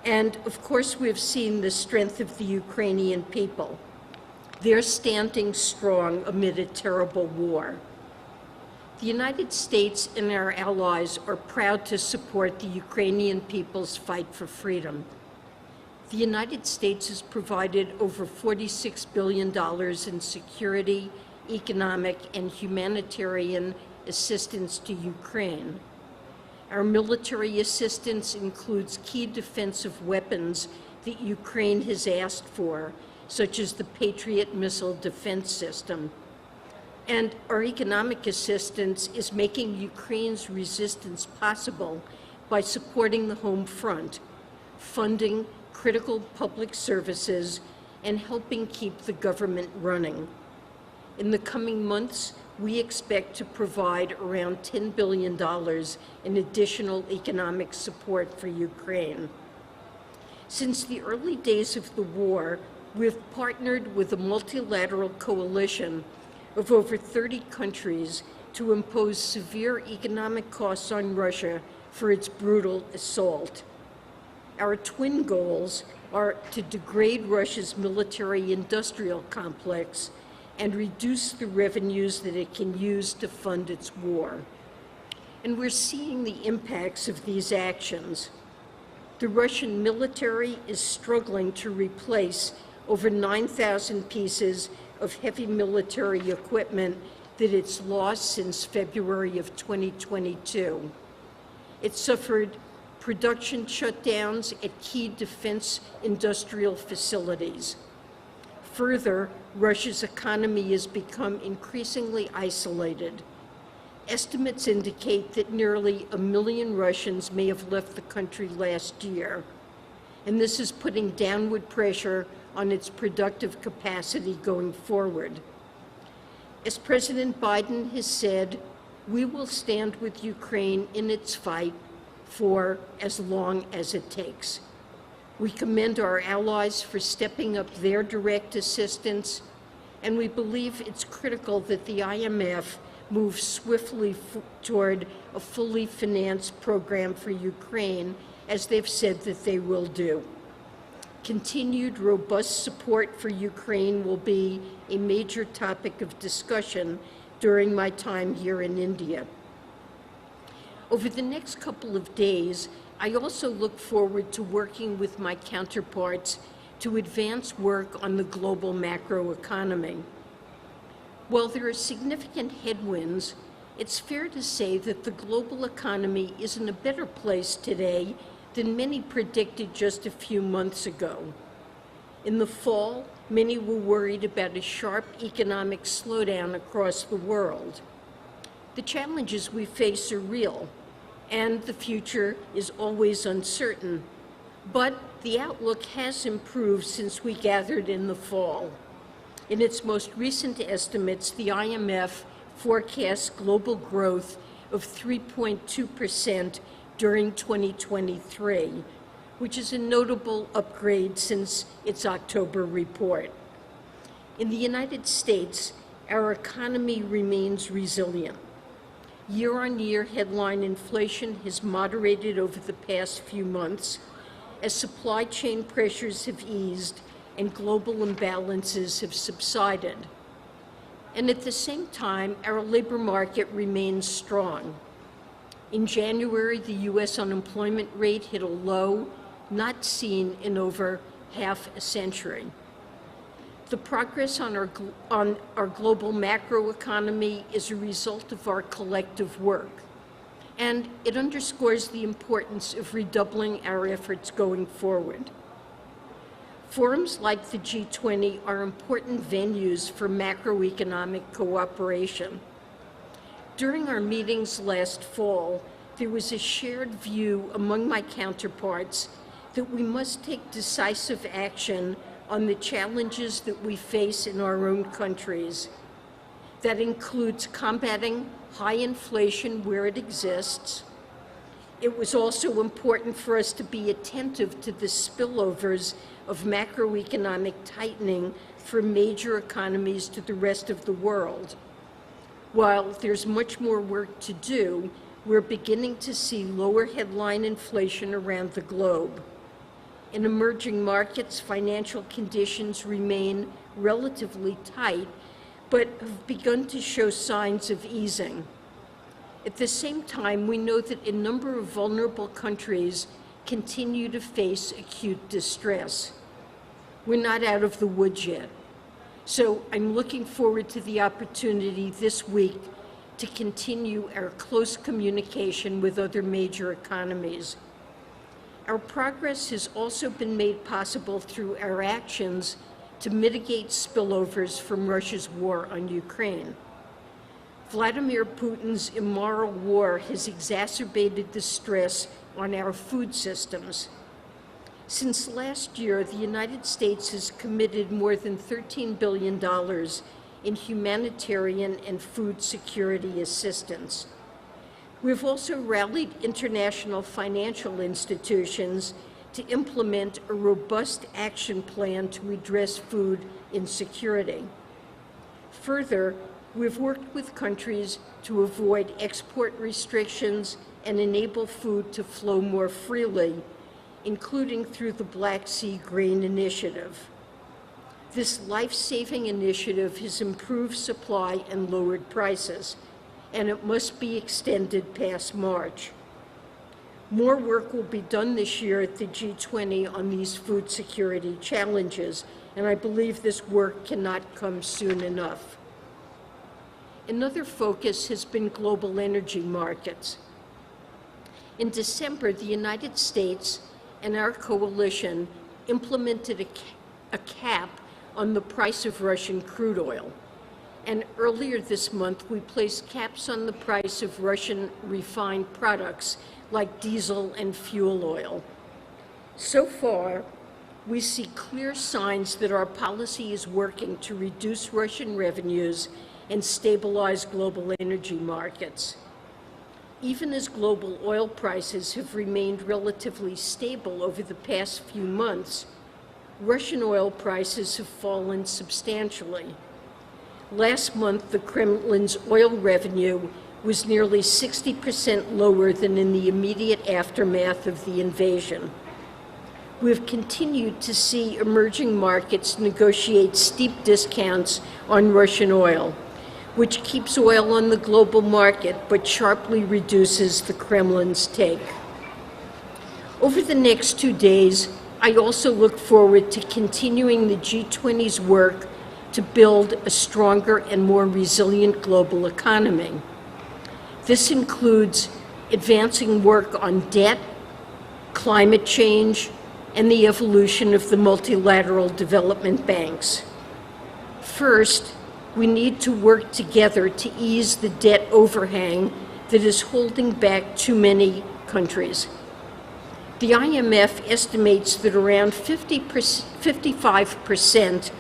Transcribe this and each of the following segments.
And of course, we've seen the strength of the Ukrainian people. They're standing strong amid a terrible war. The United States and our allies are proud to support the Ukrainian people's fight for freedom. The United States has provided over $46 billion in security, economic, and humanitarian assistance to Ukraine. Our military assistance includes key defensive weapons that Ukraine has asked for, such as the Patriot missile defense system. And our economic assistance is making Ukraine's resistance possible by supporting the home front, funding critical public services, and helping keep the government running. In the coming months, we expect to provide around $10 billion in additional economic support for Ukraine. Since the early days of the war, we've partnered with a multilateral coalition of over 30 countries to impose severe economic costs on Russia for its brutal assault. Our twin goals are to degrade Russia's military-industrial complex and reduce the revenues that it can use to fund its war. And we're seeing the impacts of these actions. The Russian military is struggling to replace over 9,000 pieces of heavy military equipment that it's lost since February of 2022. It suffered production shutdowns at key defense industrial facilities. Further, Russia's economy has become increasingly isolated. Estimates indicate that nearly 1 million Russians may have left the country last year, and this is putting downward pressure on its productive capacity going forward. As President Biden has said, we will stand with Ukraine in its fight for as long as it takes. We commend our allies for stepping up their direct assistance, and we believe it's critical that the IMF move swiftly toward a fully financed program for Ukraine, as they've said that they will do. Continued robust support for Ukraine will be a major topic of discussion during my time here in India. Over the next couple of days, I also look forward to working with my counterparts to advance work on the global macroeconomy. While there are significant headwinds, it's fair to say that the global economy is in a better place today than many predicted just a few months ago. In the fall, many were worried about a sharp economic slowdown across the world. The challenges we face are real, and the future is always uncertain, but the outlook has improved since we gathered in the fall. In its most recent estimates, the IMF forecasts global growth of 3.2% during 2023, which is a notable upgrade since its October report. In the United States, our economy remains resilient. Year-on-year headline inflation has moderated over the past few months as supply chain pressures have eased and global imbalances have subsided. And at the same time, our labor market remains strong. In January, the U.S. unemployment rate hit a low not seen in over half a century. The progress on our global macroeconomy is a result of our collective work, and it underscores the importance of redoubling our efforts going forward. Forums like the G20 are important venues for macroeconomic cooperation. During our meetings last fall, there was a shared view among my counterparts that we must take decisive action on the challenges that we face in our own countries. That includes combating high inflation where it exists. It was also important for us to be attentive to the spillovers of macroeconomic tightening from major economies to the rest of the world. While there's much more work to do, we're beginning to see lower headline inflation around the globe. In emerging markets, financial conditions remain relatively tight, but have begun to show signs of easing. At the same time, we know that a number of vulnerable countries continue to face acute distress. We're not out of the woods yet. So I'm looking forward to the opportunity this week to continue our close communication with other major economies. Our progress has also been made possible through our actions to mitigate spillovers from Russia's war on Ukraine. Vladimir Putin's immoral war has exacerbated the stress on our food systems. Since last year, the United States has committed more than $13 billion in humanitarian and food security assistance. We've also rallied international financial institutions to implement a robust action plan to address food insecurity. Further, we've worked with countries to avoid export restrictions and enable food to flow more freely, including through the Black Sea Grain Initiative. This life-saving initiative has improved supply and lowered prices, and it must be extended past March. More work will be done this year at the G20 on these food security challenges, and I believe this work cannot come soon enough. Another focus has been global energy markets. In December, the United States and our coalition implemented a cap on the price of Russian crude oil. And earlier this month, we placed caps on the price of Russian refined products like diesel and fuel oil. So far, we see clear signs that our policy is working to reduce Russian revenues and stabilize global energy markets. Even as global oil prices have remained relatively stable over the past few months, Russian oil prices have fallen substantially. Last month, the Kremlin's oil revenue was nearly 60% lower than in the immediate aftermath of the invasion. We've continued to see emerging markets negotiate steep discounts on Russian oil, which keeps oil on the global market but sharply reduces the Kremlin's take. Over the next 2 days, I also look forward to continuing the G20's work to build a stronger and more resilient global economy. This includes advancing work on debt, climate change, and the evolution of the multilateral development banks. First, we need to work together to ease the debt overhang that is holding back too many countries. The IMF estimates that around 55%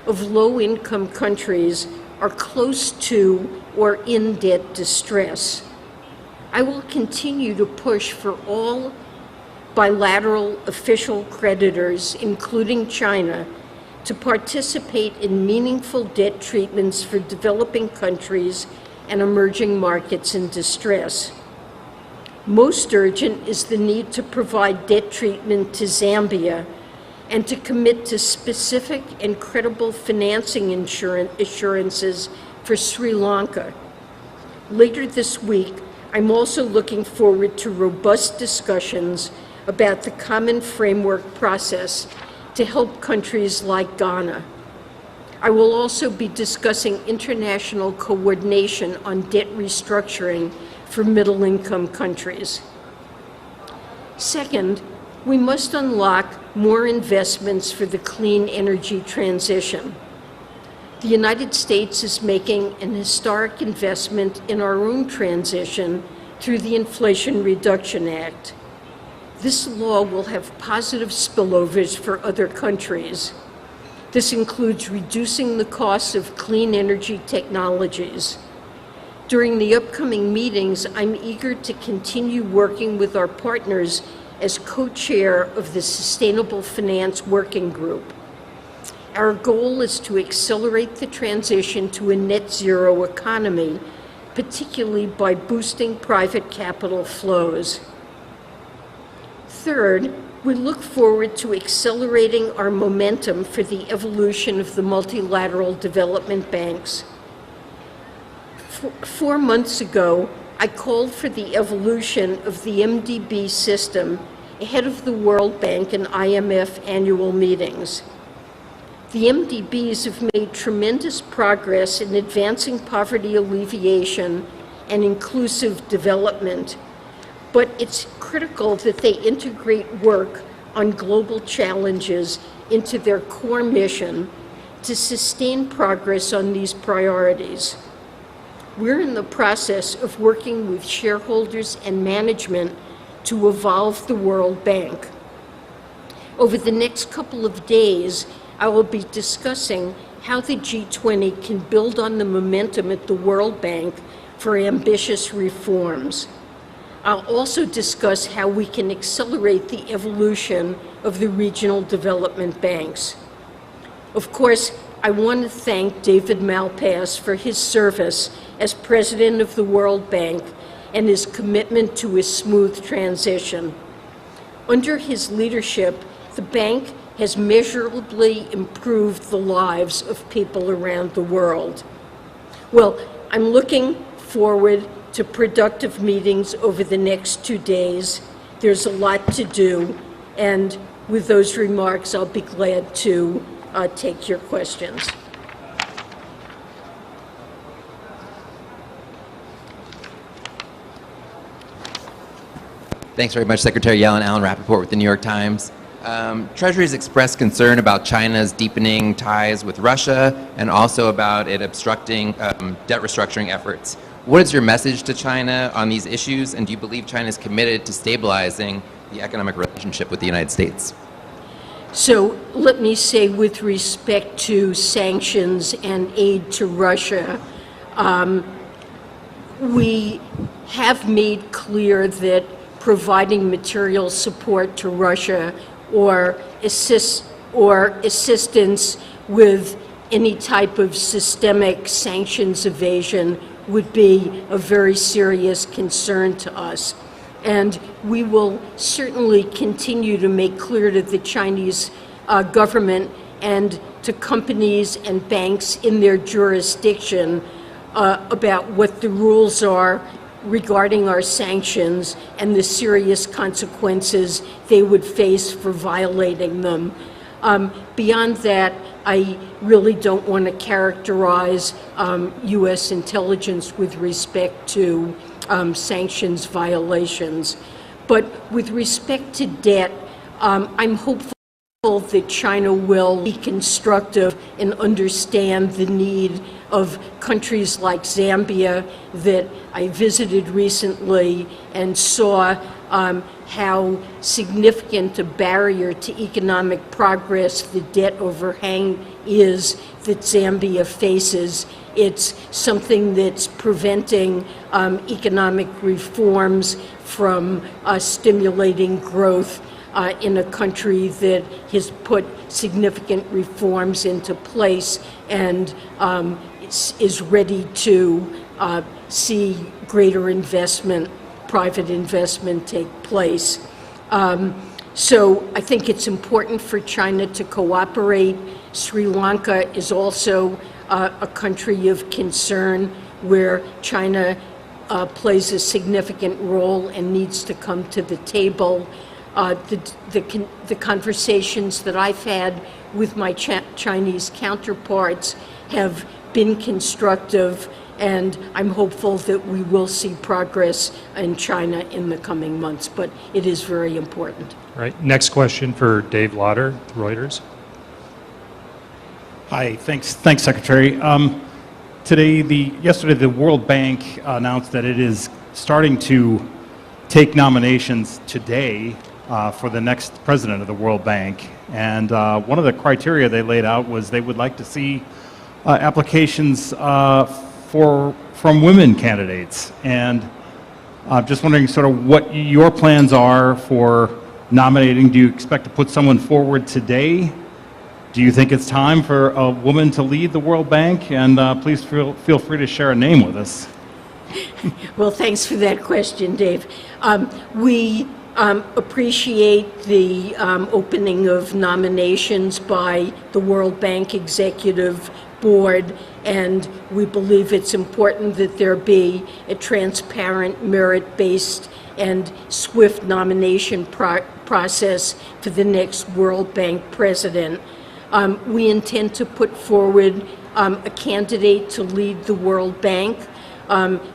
of low-income countries are close to or in debt distress. I will continue to push for all bilateral official creditors, including China, to participate in meaningful debt treatments for developing countries and emerging markets in distress. Most urgent is the need to provide debt treatment to Zambia and to commit to specific and credible financing assurances for Sri Lanka. Later this week, I'm also looking forward to robust discussions about the common framework process to help countries like Ghana. I will also be discussing international coordination on debt restructuring for middle-income countries. Second, we must unlock more investments for the clean energy transition. The United States is making an historic investment in our own transition through the Inflation Reduction Act. This law will have positive spillovers for other countries. This includes reducing the costs of clean energy technologies. During the upcoming meetings, I'm eager to continue working with our partners as co-chair of the Sustainable Finance Working Group. Our goal is to accelerate the transition to a net zero economy, particularly by boosting private capital flows. Third, We look forward to accelerating our momentum for the evolution of the multilateral development banks. 4 months ago, I called for the evolution of the MDB system ahead of the World Bank and IMF annual meetings. The MDBs have made tremendous progress in advancing poverty alleviation and inclusive development, but it's critical that they integrate work on global challenges into their core mission to sustain progress on these priorities. We're in the process of working with shareholders and management to evolve the World Bank. Over the next couple of days, I will be discussing how the G20 can build on the momentum at the World Bank for ambitious reforms. I'll also discuss how we can accelerate the evolution of the regional development banks. Of course, I want to thank David Malpass for his service as president of the World Bank and his commitment to a smooth transition. Under his leadership, the bank has measurably improved the lives of people around the world. Well, I'm looking forward to productive meetings over the next 2 days. There's a lot to do, and with those remarks, I'll be glad to take your questions. Thanks very much, Secretary Yellen. Alan Rappaport with the New York Times. Treasury has expressed concern about China's deepening ties with Russia and also about it obstructing debt restructuring efforts. What is your message to China on these issues, and do you believe China is committed to stabilizing the economic relationship with the United States? So let me say, with respect to sanctions and aid to Russia, we have made clear that providing material support to Russia or assistance with any type of systemic sanctions evasion would be a very serious concern to us. And we will certainly continue to make clear to the Chinese government and to companies and banks in their jurisdiction about what the rules are regarding our sanctions and the serious consequences they would face for violating them. Beyond that, I really don't want to characterize U.S. intelligence with respect to sanctions violations. But with respect to debt, I'm hopeful that China will be constructive and understand the need of countries like Zambia that I visited recently and saw how significant a barrier to economic progress the debt overhang is that Zambia faces. It's something that's preventing economic reforms from stimulating growth in a country that has put significant reforms into place and is ready to see greater investment, private investment take place. So I think it's important for China to cooperate. Sri Lanka is also a country of concern where China plays a significant role and needs to come to the table. The conversations that I've had with my Chinese counterparts have been constructive, and I'm hopeful that we will see progress in China in the coming months, but it is very important. All right, next question for Dave Lauder, Reuters. Hi, thanks, Secretary. Yesterday, the World Bank announced that it is starting to take nominations today for the next president of the World Bank. And one of the criteria they laid out was they would like to see applications from women candidates. And just wondering sort of what your plans are for nominating. Do you expect to put someone forward today? Do you think it's time for a woman to lead the World Bank? And please feel free to share a name with us. Well, thanks for that question, Dave. We appreciate the opening of nominations by the World Bank Executive Board, and we believe it's important that there be a transparent, merit-based, and swift nomination process for the next World Bank president. We intend to put forward a candidate to lead the World Bank,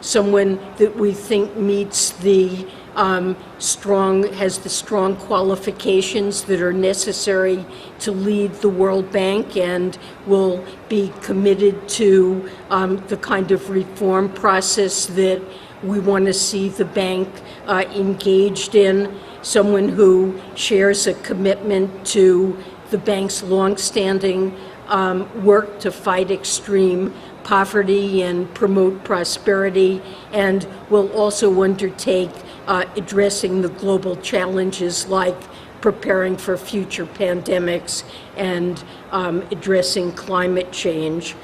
someone that we think meets the has the strong qualifications that are necessary to lead the World Bank and will be committed to the kind of reform process that we want to see the bank engaged in, someone who shares a commitment to the bank's longstanding work to fight extreme poverty and promote prosperity, and will also undertake addressing the global challenges like preparing for future pandemics and addressing climate change.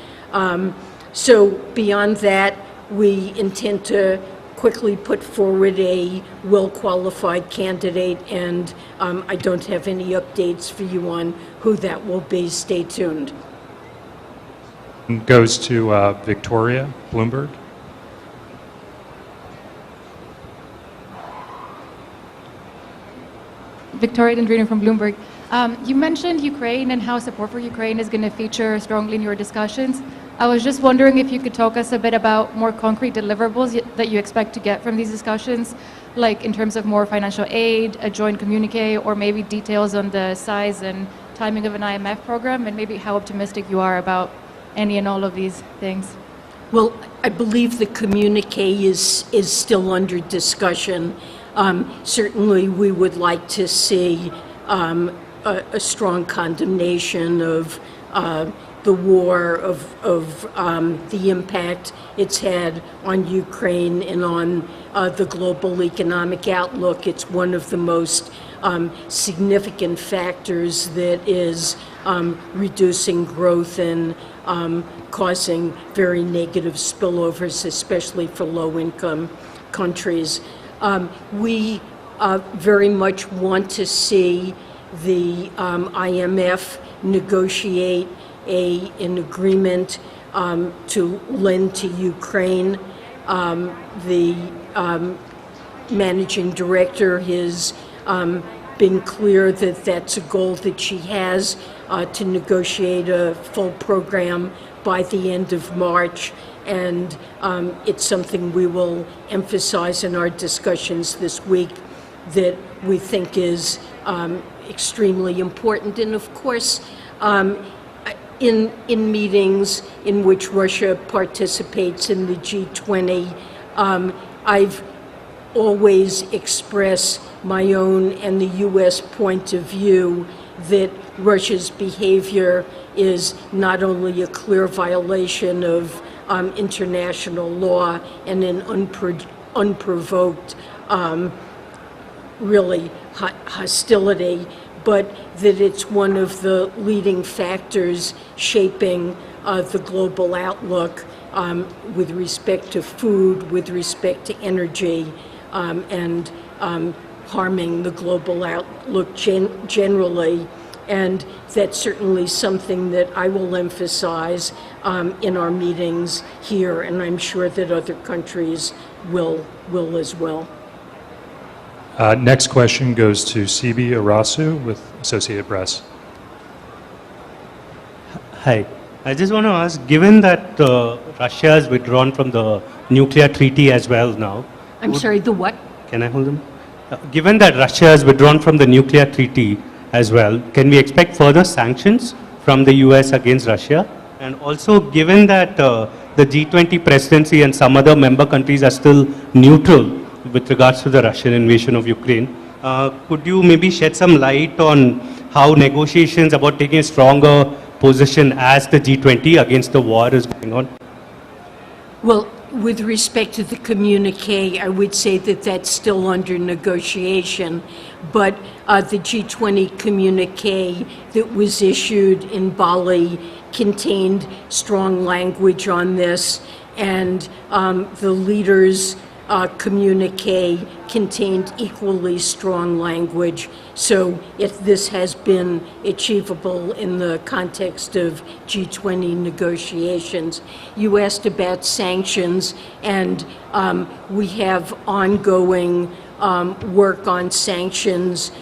So beyond that, we intend to quickly put forward a well-qualified candidate, and I don't have any updates for you on who that will be. Stay tuned. Goes to Victoria Bloomberg. Victoria Dendrino from Bloomberg. You mentioned Ukraine and how support for Ukraine is going to feature strongly in your discussions. I was just wondering if you could talk us a bit about more concrete deliverables that you expect to get from these discussions, like in terms of more financial aid, a joint communique, or maybe details on the size and timing of an IMF program, and maybe how optimistic you are about any and all of these things. Well, I believe the communique is still under discussion. Certainly, we would like to see a strong condemnation of the war, of the impact it's had on Ukraine and on the global economic outlook. It's one of the most significant factors that is reducing growth and causing very negative spillovers, especially for low-income countries. We very much want to see the IMF negotiate an agreement to lend to Ukraine. The managing director has been clear that that's a goal that she has, to negotiate a full program by the end of March. And it's something we will emphasize in our discussions this week that we think is extremely important. And of course, in meetings in which Russia participates in the G20, I've always expressed my own and the U.S. point of view that Russia's behavior is not only a clear violation of international law and an unprovoked really hostility, but that it's one of the leading factors shaping the global outlook with respect to food, with respect to energy, and harming the global outlook generally. And that's certainly something that I will emphasize in our meetings here, and I'm sure that other countries will as well. Next question goes to CB Arasu with Associated Press. Hi. I just want to ask, given that Russia has withdrawn from the nuclear treaty as well now. I'm sorry, the what? Can I hold them? Given that Russia has withdrawn from the nuclear treaty as well, can we expect further sanctions from the US against Russia? And also, given that the G20 presidency and some other member countries are still neutral with regards to the Russian invasion of Ukraine, could you maybe shed some light on how negotiations about taking a stronger position as the G20 against the war is going on? Well, with respect to the communique, I would say that that's still under negotiation, but the G20 communique that was issued in Bali contained strong language on this, and the leaders communique contained equally strong language. So if this has been achievable in the context of G20 negotiations. You asked about sanctions, and we have ongoing work on sanctions,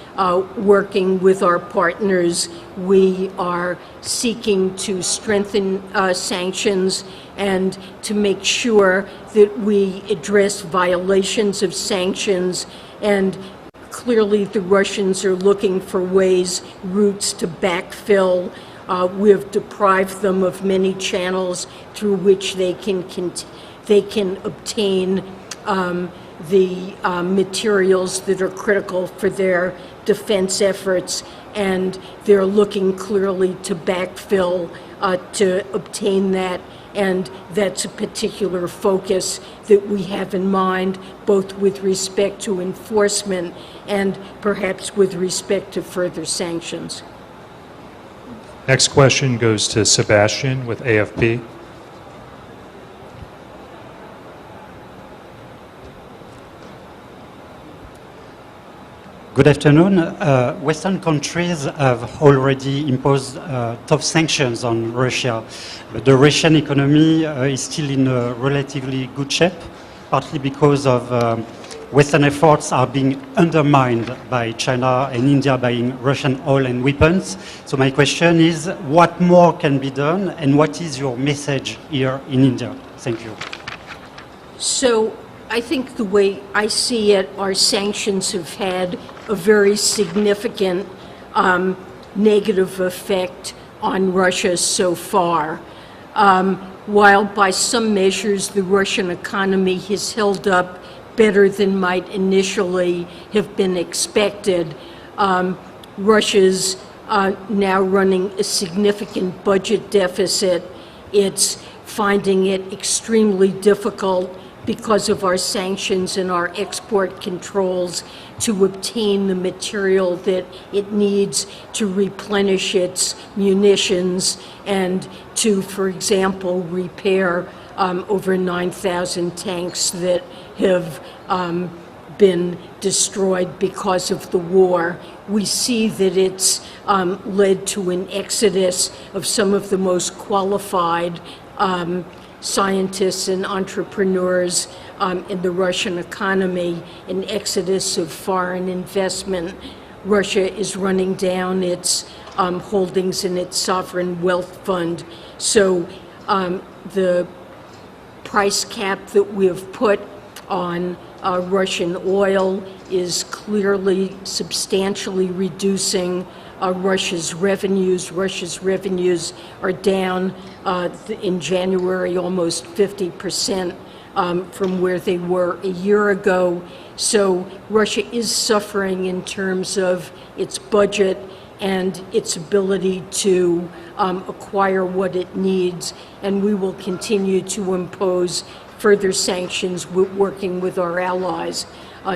working with our partners. We are seeking to strengthen sanctions and to make sure that we address violations of sanctions. And clearly the Russians are looking for ways, routes to backfill. We have deprived them of many channels through which they can obtain the materials that are critical for their defense efforts, and they're looking clearly to backfill to obtain that, and that's a particular focus that we have in mind, both with respect to enforcement and perhaps with respect to further sanctions. Next question goes to Sebastian with AFP. Good afternoon. Western countries have already imposed tough sanctions on Russia, but the Russian economy is still in a relatively good shape, partly because of Western efforts are being undermined by China and India buying Russian oil and weapons. So my question is, what more can be done, and what is your message here in India? Thank you. So I think the way I see it, our sanctions have had a very significant negative effect on Russia so far. While by some measures the Russian economy has held up better than might initially have been expected, Russia's now running a significant budget deficit. It's finding it extremely difficult because of our sanctions and our export controls to obtain the material that it needs to replenish its munitions and to, for example, repair over 9,000 tanks that have been destroyed because of the war. We see that it's led to an exodus of some of the most qualified scientists and entrepreneurs in the Russian economy, an exodus of foreign investment. Russia is running down its holdings in its sovereign wealth fund. So the price cap that we have put on Russian oil is clearly substantially reducing Russia's revenues. Russia's revenues are down in January almost 50% from where they were a year ago. So Russia is suffering in terms of its budget and its ability to acquire what it needs, and we will continue to impose further sanctions, working with our allies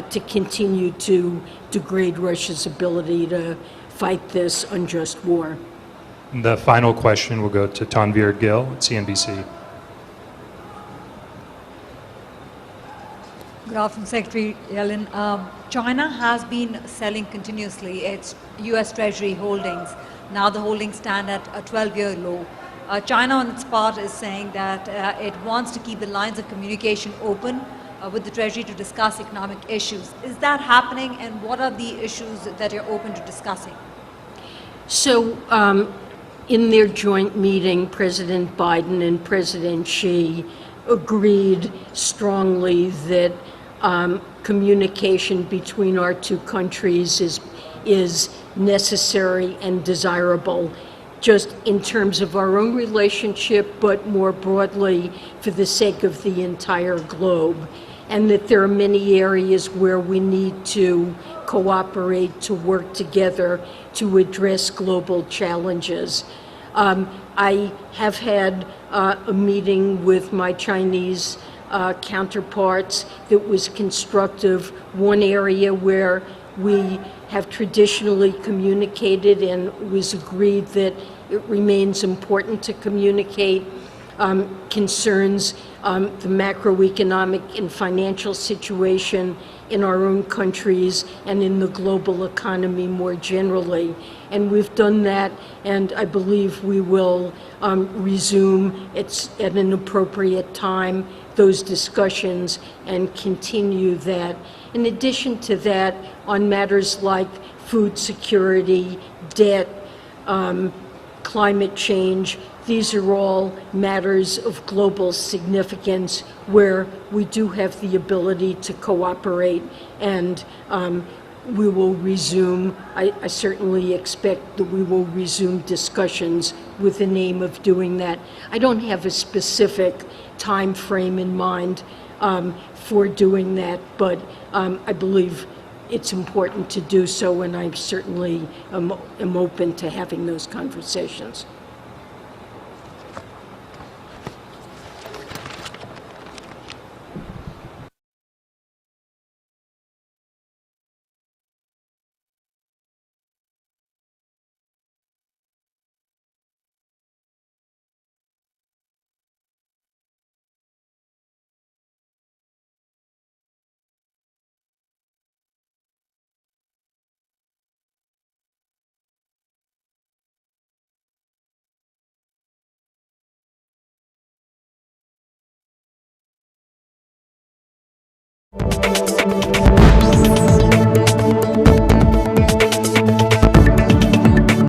to continue to degrade Russia's ability to fight this unjust war. The final question will go to Tanvir Gill at CNBC. Good afternoon, Secretary Yellen. China has been selling continuously its U.S. Treasury holdings. Now the holdings stand at a 12-year low. China, on its part, is saying that it wants to keep the lines of communication open with the Treasury to discuss economic issues. Is that happening, and what are the issues that you're open to discussing? So in their joint meeting, President Biden and President Xi agreed strongly that communication between our two countries is necessary and desirable, just in terms of our own relationship, but more broadly for the sake of the entire globe, and that there are many areas where we need to cooperate, to work together to address global challenges. I have had a meeting with my Chinese counterparts that was constructive. One area where we have traditionally communicated and was agreed that it remains important to communicate concerns the macroeconomic and financial situation in our own countries and in the global economy more generally. And we've done that, and I believe we will resume at an appropriate time those discussions and continue that. In addition to that, on matters like food security, debt, climate change, these are all matters of global significance where we do have the ability to cooperate, and we will resume, I certainly expect that we will resume discussions with the aim of doing that. I don't have a specific time frame in mind for doing that, but I believe it's important to do so, and I certainly am open to having those conversations.